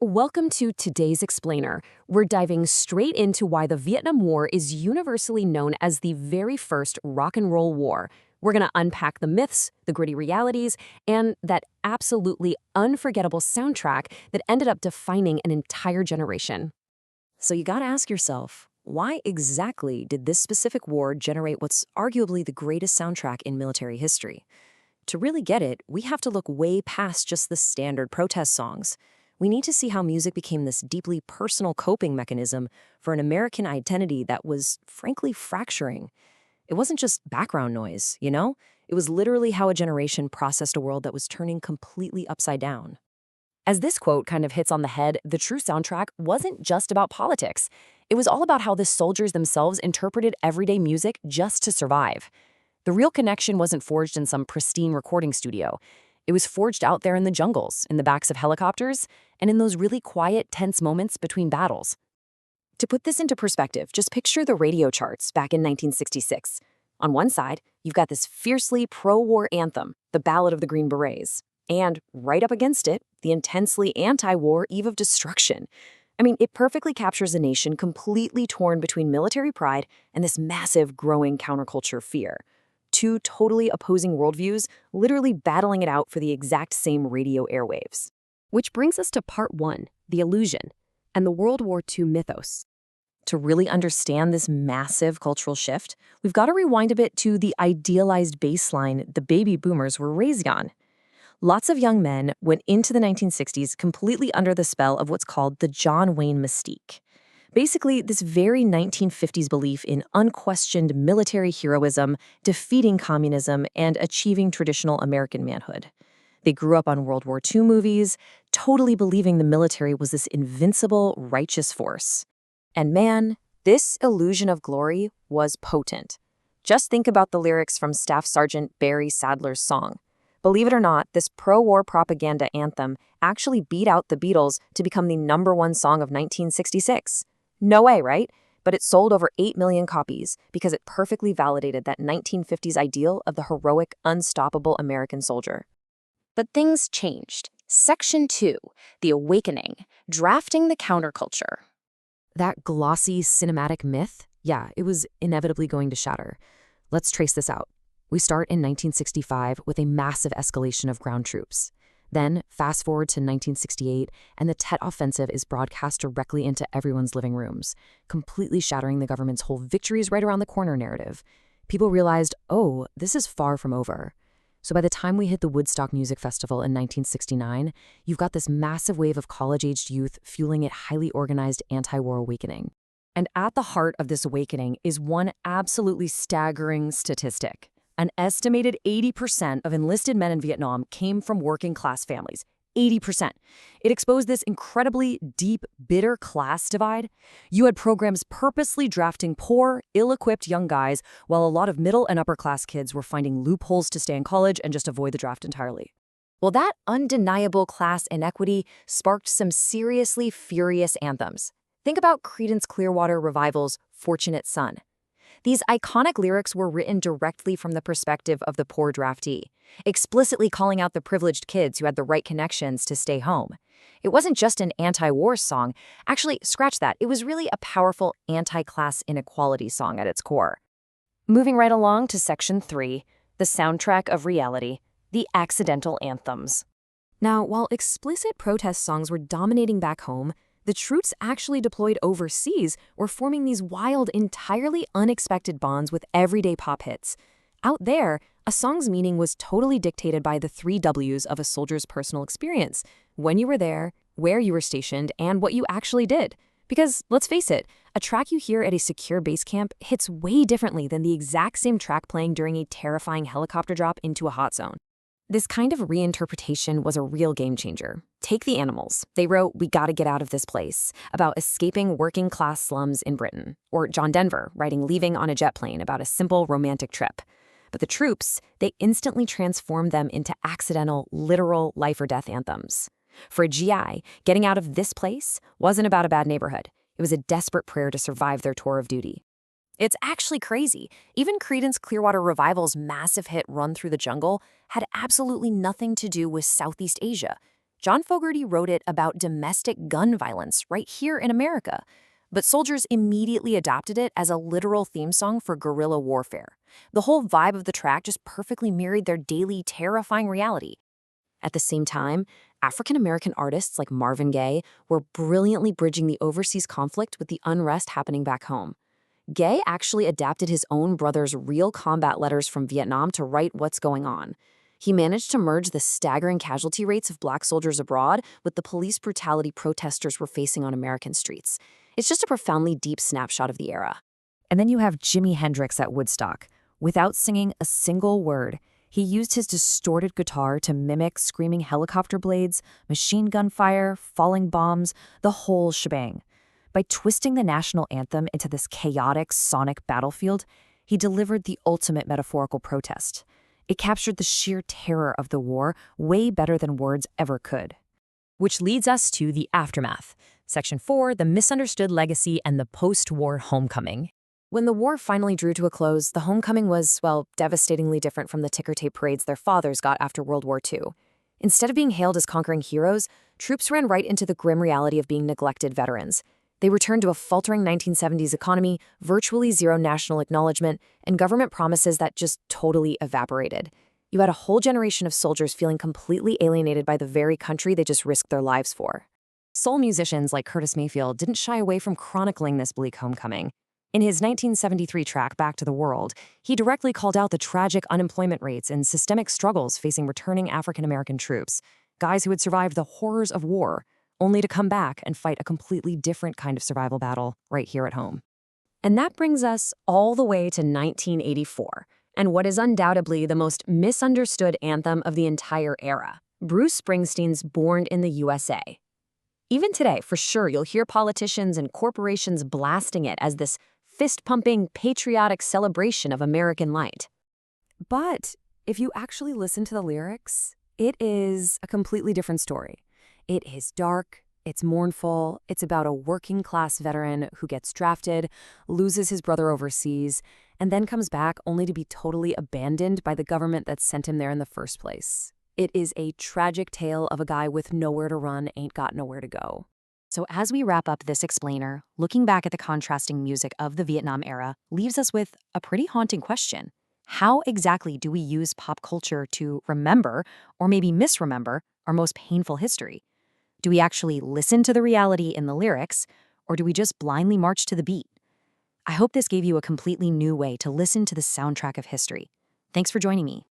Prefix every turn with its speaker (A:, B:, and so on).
A: Welcome to today's Explainer. We're diving straight into why the Vietnam War is universally known as the very first rock and roll war. We're going to unpack the myths, the gritty realities, and that absolutely unforgettable soundtrack that ended up defining an entire generation.
B: So you gotta ask yourself, why exactly did this specific war generate what's arguably the greatest soundtrack in military history? To really get it, we have to look way past just the standard protest songs. We need to see how music became this deeply personal coping mechanism for an American identity that was, frankly, fracturing. It wasn't just background noise, you know? It was literally how a generation processed a world that was turning completely upside down.
A: As this quote kind of hits on the head, the true soundtrack wasn't just about politics. It was all about how the soldiers themselves interpreted everyday music just to survive. The real connection wasn't forged in some pristine recording studio. It was forged out there in the jungles, in the backs of helicopters, and in those really quiet, tense moments between battles. To put this into perspective, just picture the radio charts back in 1966. On one side, you've got this fiercely pro-war anthem, the Ballad of the Green Berets. And right up against it, the intensely anti-war Eve of Destruction. I mean, it perfectly captures a nation completely torn between military pride and this massive, growing counterculture fear. Two totally opposing worldviews, literally battling it out for the exact same radio airwaves. Which brings us to part one, the illusion, and the World War II mythos. To really understand this massive cultural shift, we've got to rewind a bit to the idealized baseline the baby boomers were raised on. Lots of young men went into the 1960s completely under the spell of what's called the John Wayne mystique. Basically, this very 1950s belief in unquestioned military heroism, defeating communism, and achieving traditional American manhood. They grew up on World War II movies, totally believing the military was this invincible, righteous force. And man, this illusion of glory was potent. Just think about the lyrics from Staff Sergeant Barry Sadler's song. Believe it or not, this pro-war propaganda anthem actually beat out the Beatles to become the #1 song of 1966. No way, right? But it sold over 8 million copies because it perfectly validated that 1950s ideal of the heroic, unstoppable American soldier. But things changed. Section 2, The Awakening, Drafting the Counterculture. That glossy, cinematic myth, yeah, it was inevitably going to shatter. Let's trace this out. We start in 1965 with a massive escalation of ground troops. Then, fast forward to 1968, and the Tet Offensive is broadcast directly into everyone's living rooms, completely shattering the government's whole victories right around the corner narrative. People realized, oh, this is far from over. So by the time we hit the Woodstock Music Festival in 1969, you've got this massive wave of college-aged youth fueling a highly organized anti-war awakening. And at the heart of this awakening is one absolutely staggering statistic. An estimated 80% of enlisted men in Vietnam came from working-class families. 80%. It exposed this incredibly deep, bitter class divide. You had programs purposely drafting poor, ill-equipped young guys, while a lot of middle and upper-class kids were finding loopholes to stay in college and just avoid the draft entirely. Well, that undeniable class inequity sparked some seriously furious anthems. Think about Creedence Clearwater Revival's Fortunate Son. These iconic lyrics were written directly from the perspective of the poor draftee, explicitly calling out the privileged kids who had the right connections to stay home. It wasn't just an anti-war song. Actually, scratch that. It was really a powerful anti-class inequality song at its core. Moving right along to Section 3, the soundtrack of reality, the accidental anthems. Now, while explicit protest songs were dominating back home, the troops actually deployed overseas were forming these wild, entirely unexpected bonds with everyday pop hits. Out there, a song's meaning was totally dictated by the 3 W's of a soldier's personal experience: when you were there, where you were stationed, and what you actually did. Because, let's face it, a track you hear at a secure base camp hits way differently than the exact same track playing during a terrifying helicopter drop into a hot zone. This kind of reinterpretation was a real game changer. Take the Animals. They wrote "We Gotta Get Out of This Place" about escaping working-class slums in Britain. Or John Denver writing "Leaving on a Jet Plane" about a simple romantic trip. But the troops, they instantly transformed them into accidental, literal life-or-death anthems. For a GI, getting out of this place wasn't about a bad neighborhood. It was a desperate prayer to survive their tour of duty. It's actually crazy. Even Creedence Clearwater Revival's massive hit Run Through the Jungle had absolutely nothing to do with Southeast Asia. John Fogerty wrote it about domestic gun violence right here in America, but soldiers immediately adopted it as a literal theme song for guerrilla warfare. The whole vibe of the track just perfectly mirrored their daily, terrifying reality. At the same time, African-American artists like Marvin Gaye were brilliantly bridging the overseas conflict with the unrest happening back home. Gaye actually adapted his own brother's real combat letters from Vietnam to write what's going on. He managed to merge the staggering casualty rates of black soldiers abroad with the police brutality protesters were facing on American streets. It's just a profoundly deep snapshot of the era.
B: And then you have Jimi Hendrix at Woodstock. Without singing a single word, he used his distorted guitar to mimic screaming helicopter blades, machine gun fire, falling bombs, the whole shebang. By twisting the national anthem into this chaotic, sonic battlefield, he delivered the ultimate metaphorical protest. It captured the sheer terror of the war way better than words ever could.
A: Which leads us to the aftermath. Section 4, the misunderstood legacy and the post-war homecoming. When the war finally drew to a close, the homecoming was, well, devastatingly different from the ticker tape parades their fathers got after World War II. Instead of being hailed as conquering heroes, troops ran right into the grim reality of being neglected veterans. They returned to a faltering 1970s economy, virtually zero national acknowledgement, and government promises that just totally evaporated. You had a whole generation of soldiers feeling completely alienated by the very country they just risked their lives for. Soul musicians like Curtis Mayfield didn't shy away from chronicling this bleak homecoming. In his 1973 track, Back to the World, he directly called out the tragic unemployment rates and systemic struggles facing returning African-American troops, guys who had survived the horrors of war, only to come back and fight a completely different kind of survival battle right here at home. And that brings us all the way to 1984, and what is undoubtedly the most misunderstood anthem of the entire era, Bruce Springsteen's Born in the USA. Even today, for sure, you'll hear politicians and corporations blasting it as this fist-pumping, patriotic celebration of American light. But if you actually listen to the lyrics, it is a completely different story. It is dark, it's mournful, it's about a working-class veteran who gets drafted, loses his brother overseas, and then comes back only to be totally abandoned by the government that sent him there in the first place. It is a tragic tale of a guy with nowhere to run, ain't got nowhere to go. So as we wrap up this explainer, looking back at the contrasting music of the Vietnam era leaves us with a pretty haunting question. How exactly do we use pop culture to remember, or maybe misremember, our most painful history? Do we actually listen to the reality in the lyrics, or do we just blindly march to the beat? I hope this gave you a completely new way to listen to the soundtrack of history. Thanks for joining me.